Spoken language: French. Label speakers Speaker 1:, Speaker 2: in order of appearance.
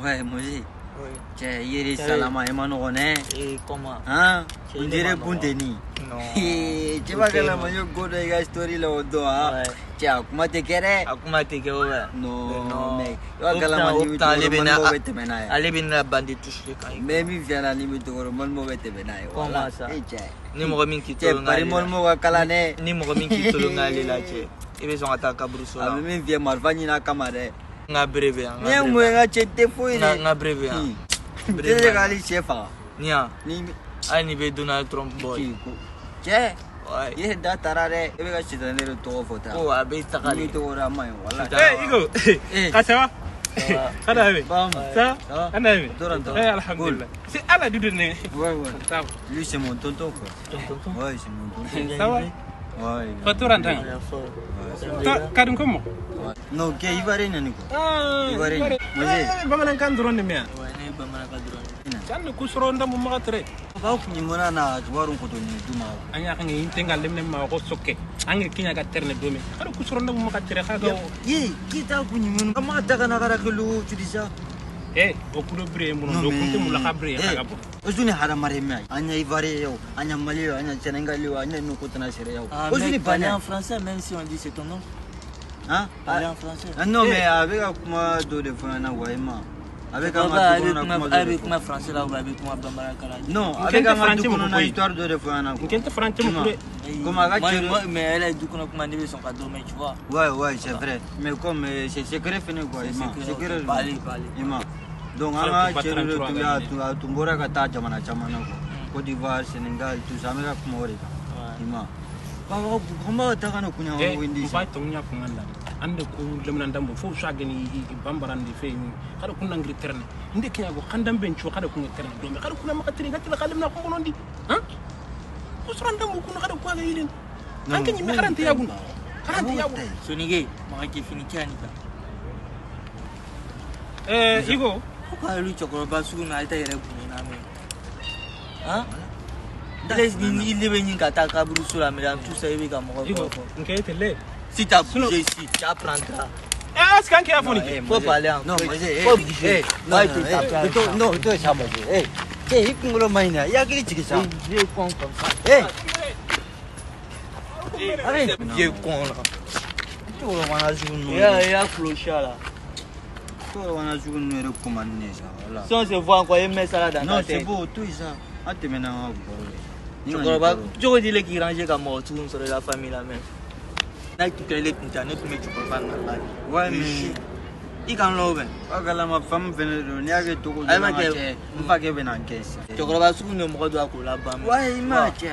Speaker 1: Ouais, moi aussi.
Speaker 2: Oui.
Speaker 1: Tiens, hier, salama, Emmanuel, hein?
Speaker 2: Et comment?
Speaker 1: Hein? On dirait Bundeni.
Speaker 2: Non.
Speaker 1: Tu vois que la manière go de la story là au dos, hein? Tiens, comment t'es kéré?
Speaker 2: Comment t'es kéré?
Speaker 1: Non, mec. Tu vois que la manière
Speaker 2: allez bien la bande touche quand même.
Speaker 1: Même il vient à la limite de mon mauvais tebenaï.
Speaker 2: Comment ça? Ni mo min ki
Speaker 1: tolo ngali. Pari mo ga kala ne.
Speaker 2: Ni mo min ki tolo ngali la che. Ibe son ataka bruso la.
Speaker 1: Même vient marvani na kamare.
Speaker 2: Nga breve.
Speaker 1: Ni mo ga chete foi ne.
Speaker 2: Nga breve.
Speaker 1: Breve gali chefa.
Speaker 2: Nia. Ni ai ni be Donald Trump boy.
Speaker 1: Che. Ye da tarare. Ibe ga chete ne to fota.
Speaker 2: Oh abe takali.
Speaker 1: Ni to ora mai wala.
Speaker 3: Igo. Kasawa. Kada abi. Ça Ana abi.
Speaker 1: Doranto.
Speaker 3: Alhamdulillah. C'est ala du donner.
Speaker 1: Ouais.
Speaker 3: Ça.
Speaker 1: Lui c'est mon tonton quoi.
Speaker 2: Tonton.
Speaker 1: Ouais, c'est mon tonton.
Speaker 3: Ça va?
Speaker 1: Ouais.
Speaker 3: Faturanta. Kadum komo?
Speaker 1: Non, ke Ivoirien nani ko.
Speaker 3: Ivoirien. Bamanan kan drone ne mea.
Speaker 2: Ouais, ne bamanan kan drone.
Speaker 3: Can ku soro ndam mo magatre.
Speaker 1: Ba ku ni mona na warun ko to ni duma.
Speaker 3: Anya kan yin tengal lemne ma ko sokke. Ange kinya ga terne domi. Kada ku soro ndam mo magatre khaga.
Speaker 1: Ye, kita ku ni mun. Kama daga na gara ko lu tudisa.
Speaker 3: O kudo bre mun do kunte mun la khabre khaga bo.
Speaker 1: Ozuni hara mare me. Anya Ivoirien yo, anya Mali yo, anya Sénégal yo, anya no ko tana sere yo.
Speaker 2: Ozuni parler en français même si on dit c'est ton nom.
Speaker 1: Hein?
Speaker 2: Parler en français.
Speaker 1: Non mais avec moi do de fana waima. Avec
Speaker 2: ma français là ou avec moi bambara kala.
Speaker 1: Non, avec ma du kono na histoire de fana.
Speaker 3: Nkente français mo kure.
Speaker 1: Comme aga
Speaker 2: mais elle a du kono kuma ne son cadeau mais tu vois.
Speaker 1: Ouais, c'est vrai. Mais comme c'est secret fini quoi, secret.
Speaker 2: Parler.
Speaker 1: Ima. Donc anga chere tu tumbora ka ta jamana ko. Côte d'Ivoire, Sénégal, tout ça mais ka kumore. Ima. Ba kuma ta kana kunya windi.
Speaker 3: Ba tonya kunganda. Ande ko lemna ndambo fo shagani bambarande fe kada kunna ngri terne inde kinya go khandam bencho kada kunna terne do me kada kunna makatri ngati la kalemna ko ngondi han ko srandam ko kada ko ga yilin anke ni me harante yagun
Speaker 2: sonige ma ki fini kani
Speaker 3: Igo
Speaker 2: ko lu chokoro ba su na ita yere bu na me ha les ni ile be ni kata ka buru sura me tout ça yebe ka mo
Speaker 3: ko ngete le.
Speaker 2: Si tu as bougé ici, tu apprendras.
Speaker 3: Ah, c'est quand qu'il y a fini.
Speaker 2: Faut parler en
Speaker 1: Non,
Speaker 2: faut bouger.
Speaker 1: Non, toi, ça va. Il faut que il y a qui dit ça.
Speaker 2: Vieux con comme ça.
Speaker 1: Allez,
Speaker 2: vieux con là.
Speaker 1: Tu vas jouer nous.
Speaker 2: Il y a clochard là.
Speaker 1: Tu vas jouer nous recommander ça. Voilà.
Speaker 2: Si on se voit encore, il met ça là dans
Speaker 1: non,
Speaker 2: ta tête.
Speaker 1: c'est beau, tout ça. Ah, tu maintenant.
Speaker 2: Je dis les qui rangent comme moi, tout sur la famille là même. Tu crées les internet, mais tu peux pas m'en
Speaker 1: ouais, mais
Speaker 2: il can l'ouvrir.
Speaker 1: Agala ma femme venait de n'y aller tout. Elle m'a dit, on va que venir en caisse.
Speaker 2: Tu crois pas que nous me redois pour la banque.
Speaker 1: Ouais, il m'a dit.